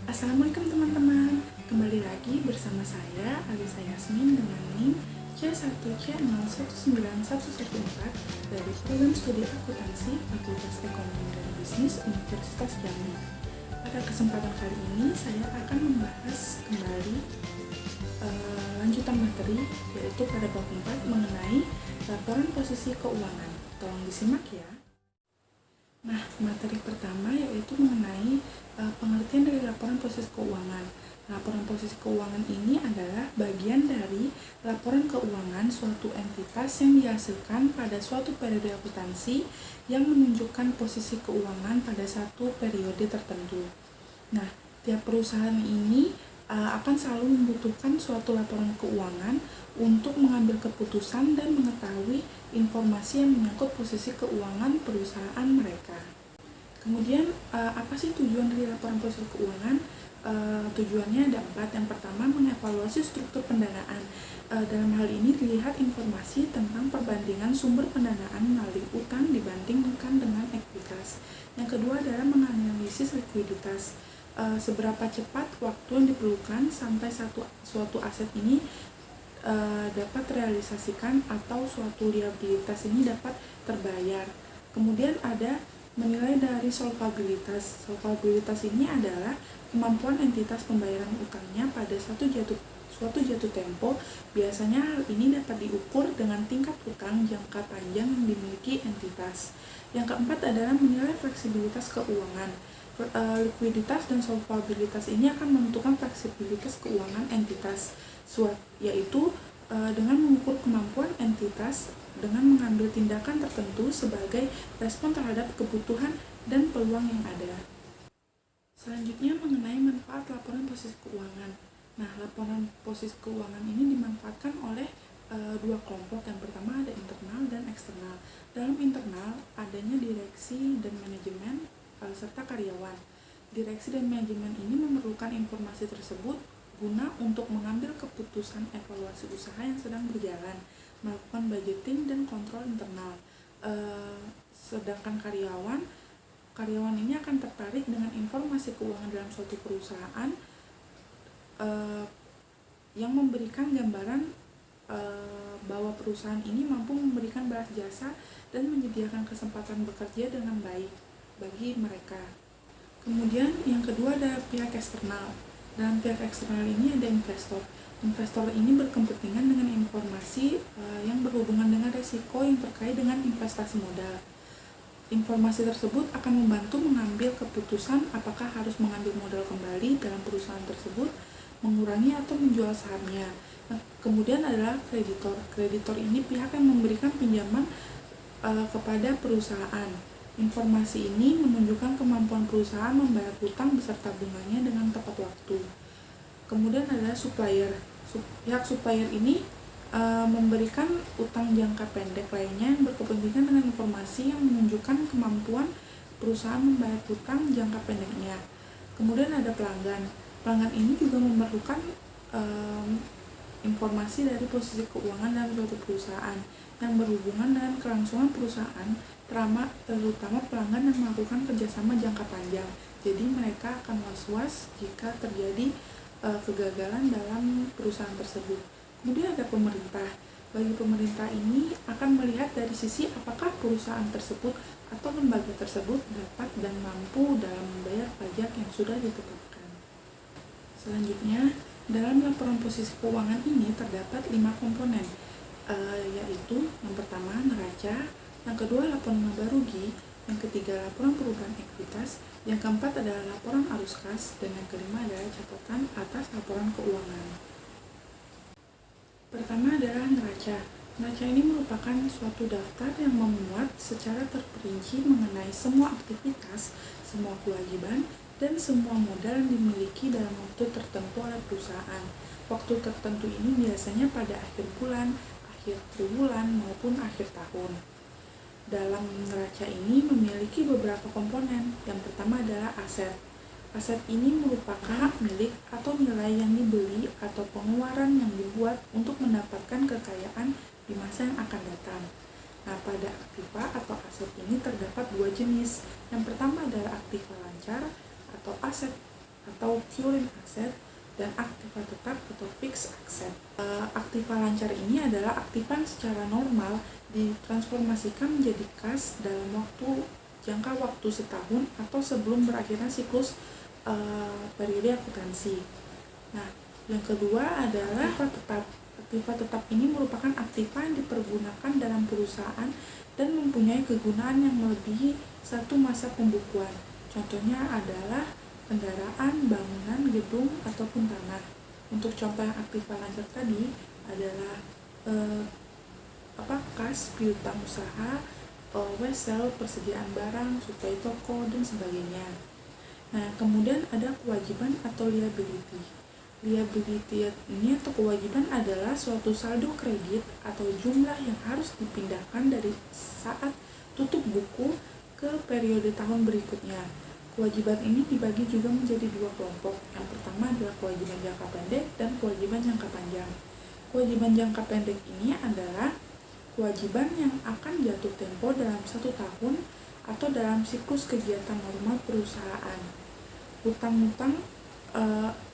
Assalamualaikum teman-teman, kembali lagi bersama saya Alisa Yasmin dengan NIM C1C019114 dari program studi akuntansi Fakultas Ekonomi dan Bisnis Universitas Jambi. Pada kesempatan kali ini saya akan membahas kembali lanjutan materi, yaitu pada bab 4 mengenai laporan posisi keuangan. Tolong disimak ya. Nah, materi pertama yaitu mengenai pengertian dari laporan posisi keuangan. Laporan posisi keuangan ini adalah bagian dari laporan keuangan suatu entitas yang dihasilkan pada suatu periode akuntansi yang menunjukkan posisi keuangan pada satu periode tertentu. Nah, tiap perusahaan ini akan selalu membutuhkan suatu laporan keuangan untuk mengambil keputusan dan mengetahui informasi yang menyangkut posisi keuangan perusahaan mereka. Kemudian, apa sih tujuan dari laporan posisi keuangan? Tujuannya ada 4. Yang pertama, mengevaluasi struktur pendanaan. Dalam hal ini dilihat informasi tentang perbandingan sumber pendanaan melalui utang dibandingkan dengan ekuitas. Yang kedua adalah menganalisis likuiditas. Seberapa cepat waktu yang diperlukan sampai suatu aset ini dapat realisasikan atau suatu liabilitas ini dapat terbayar. Kemudian ada menilai dari solvabilitas. Solvabilitas ini adalah kemampuan entitas pembayaran utangnya pada suatu jatuh tempo. Biasanya hal ini dapat diukur dengan tingkat utang jangka panjang yang dimiliki entitas. Yang keempat adalah menilai fleksibilitas keuangan. Likuiditas dan solvabilitas ini akan menentukan fleksibilitas keuangan entitas, yaitu dengan mengukur kemampuan entitas dengan mengambil tindakan tertentu sebagai respon terhadap kebutuhan dan peluang yang ada. Selanjutnya mengenai manfaat laporan posisi keuangan. Nah, laporan posisi keuangan ini dimanfaatkan oleh dua kelompok. Yang pertama ada internal dan eksternal. Dalam internal adanya direksi dan manajemen serta karyawan. Direksi dan manajemen ini memerlukan informasi tersebut guna untuk mengambil keputusan evaluasi usaha yang sedang berjalan, melakukan budgeting dan kontrol internal. Sedangkan karyawan ini akan tertarik dengan informasi keuangan dalam suatu perusahaan yang memberikan gambaran bahwa perusahaan ini mampu memberikan balas jasa dan menyediakan kesempatan bekerja dengan baik bagi mereka. Kemudian yang kedua ada pihak eksternal. Dalam pihak eksternal ini ada investor. Investor ini berkepentingan dengan informasi yang berhubungan dengan risiko yang terkait dengan investasi modal. Informasi tersebut akan membantu mengambil keputusan apakah harus mengambil modal kembali dalam perusahaan tersebut, mengurangi atau menjual sahamnya. Nah, kemudian adalah kreditor. Kreditor ini pihak yang memberikan pinjaman kepada perusahaan. Informasi ini menunjukkan kemampuan perusahaan membayar hutang beserta bunganya dengan tepat waktu. Kemudian adalah supplier. Pihak supplier ini memberikan utang jangka pendek lainnya yang berkepentingan dengan informasi yang menunjukkan kemampuan perusahaan membayar hutang jangka pendeknya. Kemudian ada pelanggan. Pelanggan ini juga memerlukan informasi dari posisi keuangan dalam suatu perusahaan yang berhubungan dengan kelangsungan perusahaan, terutama pelanggan yang melakukan kerjasama jangka panjang. Jadi mereka akan was-was jika terjadi kegagalan dalam perusahaan tersebut. Kemudian ada pemerintah. Bagi pemerintah ini akan melihat dari sisi apakah perusahaan tersebut atau lembaga tersebut dapat dan mampu dalam membayar pajak yang sudah ditetapkan. Selanjutnya, dalam laporan posisi keuangan ini terdapat 5 komponen, yaitu yang pertama neraca, yang kedua laporan laba rugi, yang ketiga laporan perubahan ekuitas, yang keempat adalah laporan arus kas, dan yang kelima adalah catatan atas laporan keuangan. Pertama adalah neraca. Neraca ini merupakan suatu daftar yang memuat secara terperinci mengenai semua aktivitas, semua kewajiban, dan semua modal yang dimiliki dalam waktu tertentu oleh perusahaan. Waktu tertentu ini biasanya pada akhir bulan, akhir triwulan, maupun akhir tahun. Dalam neraca ini memiliki beberapa komponen. Yang pertama adalah aset. Aset ini merupakan hak milik atau nilai yang dibeli atau pengeluaran yang dibuat untuk mendapatkan kekayaan di masa yang akan datang. Nah, pada aktiva atau aset ini terdapat 2 jenis. Yang pertama adalah aktiva lancar atau aset atau current asset, dan aktiva tetap atau fixed asset. Aktiva lancar ini adalah aktiva yang secara normal ditransformasikan menjadi kas dalam jangka waktu setahun atau sebelum berakhirnya siklus periode akuntansi. Nah, yang kedua adalah aktiva tetap. Aktiva tetap ini merupakan aktiva yang dipergunakan dalam perusahaan dan mempunyai kegunaan yang melebihi satu masa pembukuan. Contohnya adalah kendaraan, bangunan, gedung, ataupun tanah. Untuk contoh yang aktiva lancar tadi adalah kas, piutang usaha, wesel, persediaan barang, suplai toko, dan sebagainya. Nah, kemudian ada kewajiban atau liability. Liability ini atau kewajiban adalah suatu saldo kredit atau jumlah yang harus dipindahkan dari saat tutup buku ke periode tahun berikutnya. Kewajiban ini dibagi juga menjadi dua kelompok. Yang pertama adalah kewajiban jangka pendek dan kewajiban jangka panjang. Kewajiban jangka pendek ini adalah kewajiban yang akan jatuh tempo dalam 1 tahun atau dalam siklus kegiatan normal perusahaan.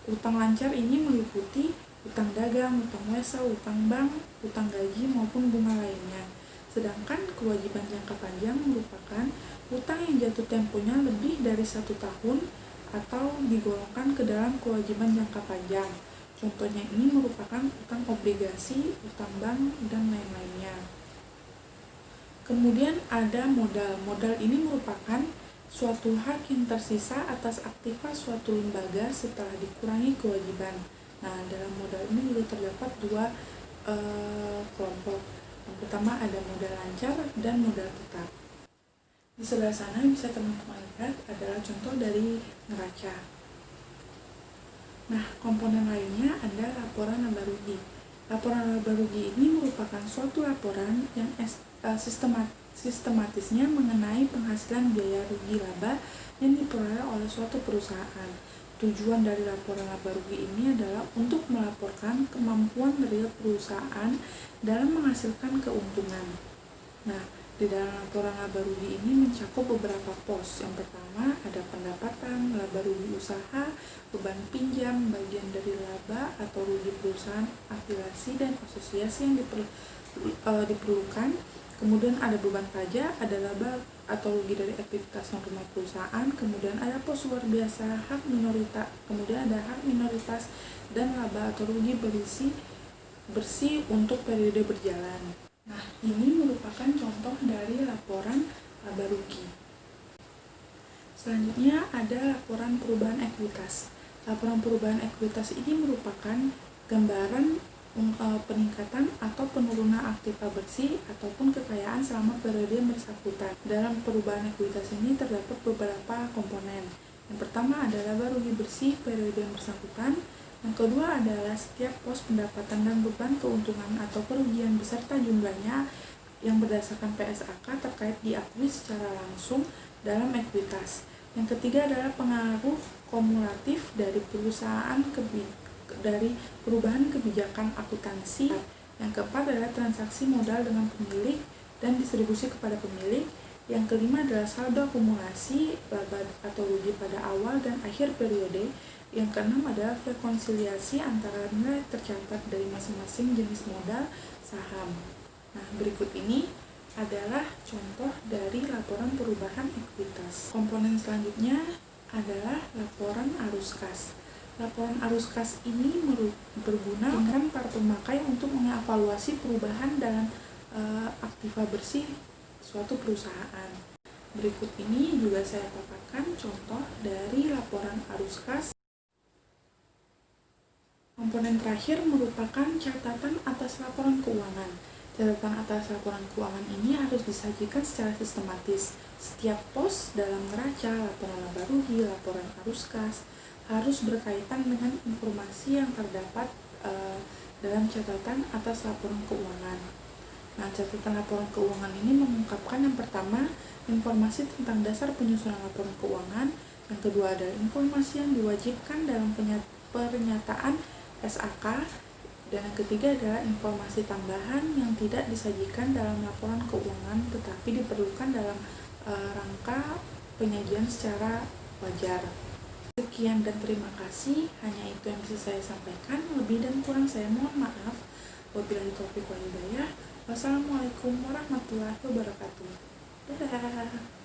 Utang lancar ini meliputi utang dagang, utang wesel, utang bank, utang gaji maupun bunga lainnya. Sedangkan kewajiban jangka panjang merupakan utang yang jatuh temponya lebih dari 1 tahun atau digolongkan ke dalam kewajiban jangka panjang. Contohnya ini merupakan utang obligasi, utang bank, dan lain-lainnya. Kemudian ada modal. Modal ini merupakan suatu hak yang tersisa atas aktiva suatu lembaga setelah dikurangi kewajiban. Nah, dalam modal ini juga terdapat dua kelompok. Yang pertama ada modal lancar dan modal tetap. Di sebelah sana bisa teman-teman lihat adalah contoh dari neraca. Nah, komponen lainnya ada laporan laba rugi. Laporan laba rugi ini merupakan suatu laporan yang sistematisnya mengenai penghasilan biaya rugi laba yang diperoleh oleh suatu perusahaan. Tujuan dari laporan laba rugi ini adalah untuk melaporkan kemampuan real perusahaan dalam menghasilkan keuntungan. Nah, di dalam laporan laba rugi ini mencakup beberapa pos. Yang pertama ada pendapatan, laba rugi usaha, beban pinjam, bagian dari laba atau rugi perusahaan, afiliasi dan asosiasi yang diperlukan. Kemudian ada beban pajak, ada laba atau rugi dari aktivitas normal perusahaan. Kemudian ada pos luar biasa, hak minoritas. Kemudian ada hak minoritas dan laba atau rugi bersih untuk periode berjalan. Nah, ini merupakan contoh dari laporan laba rugi. Selanjutnya ada laporan perubahan ekuitas. Laporan perubahan ekuitas ini merupakan gambaran peningkatan atau penurunan aktiva bersih ataupun kekayaan selama periode yang bersangkutan. Dalam perubahan ekuitas ini terdapat beberapa komponen. Yang pertama adalah laba rugi bersih periode yang bersangkutan. Yang kedua adalah setiap pos pendapatan dan beban keuntungan atau kerugian beserta jumlahnya yang berdasarkan PSAK terkait diakui secara langsung dalam ekuitas. Yang ketiga adalah pengaruh kumulatif dari perubahan kebijakan akuntansi. Yang keempat adalah transaksi modal dengan pemilik dan distribusi kepada pemilik. Yang kelima adalah saldo akumulasi laba atau rugi pada awal dan akhir periode. Yang keenam adalah rekonsiliasi antara nilai tercatat dari masing-masing jenis modal saham. Nah, berikut ini adalah contoh dari laporan perubahan ekuitas. Komponen selanjutnya adalah laporan arus kas. Laporan arus kas ini berguna dengan para pemakai untuk mengevaluasi perubahan dalam aktiva bersih suatu perusahaan. Berikut ini juga saya paparkan contoh dari laporan arus kas. Komponen terakhir merupakan catatan atas laporan keuangan. Catatan atas laporan keuangan ini harus disajikan secara sistematis. Setiap pos dalam neraca, laporan laba rugi, laporan arus kas harus berkaitan dengan informasi yang terdapat dalam catatan atas laporan keuangan. Nah, catatan laporan keuangan ini mengungkapkan yang pertama, informasi tentang dasar penyusunan laporan keuangan. Yang kedua adalah informasi yang diwajibkan dalam pernyataan SAK, dan yang ketiga adalah informasi tambahan yang tidak disajikan dalam laporan keuangan tetapi diperlukan dalam rangka penyajian secara wajar. Sekian Sekian dan terima kasih. Hanya itu yang bisa saya sampaikan. Lebih dan kurang saya mohon maaf. Wabillahi taufiq wal hidayah. Wassalamualaikum warahmatullahi wabarakatuh. Dadah.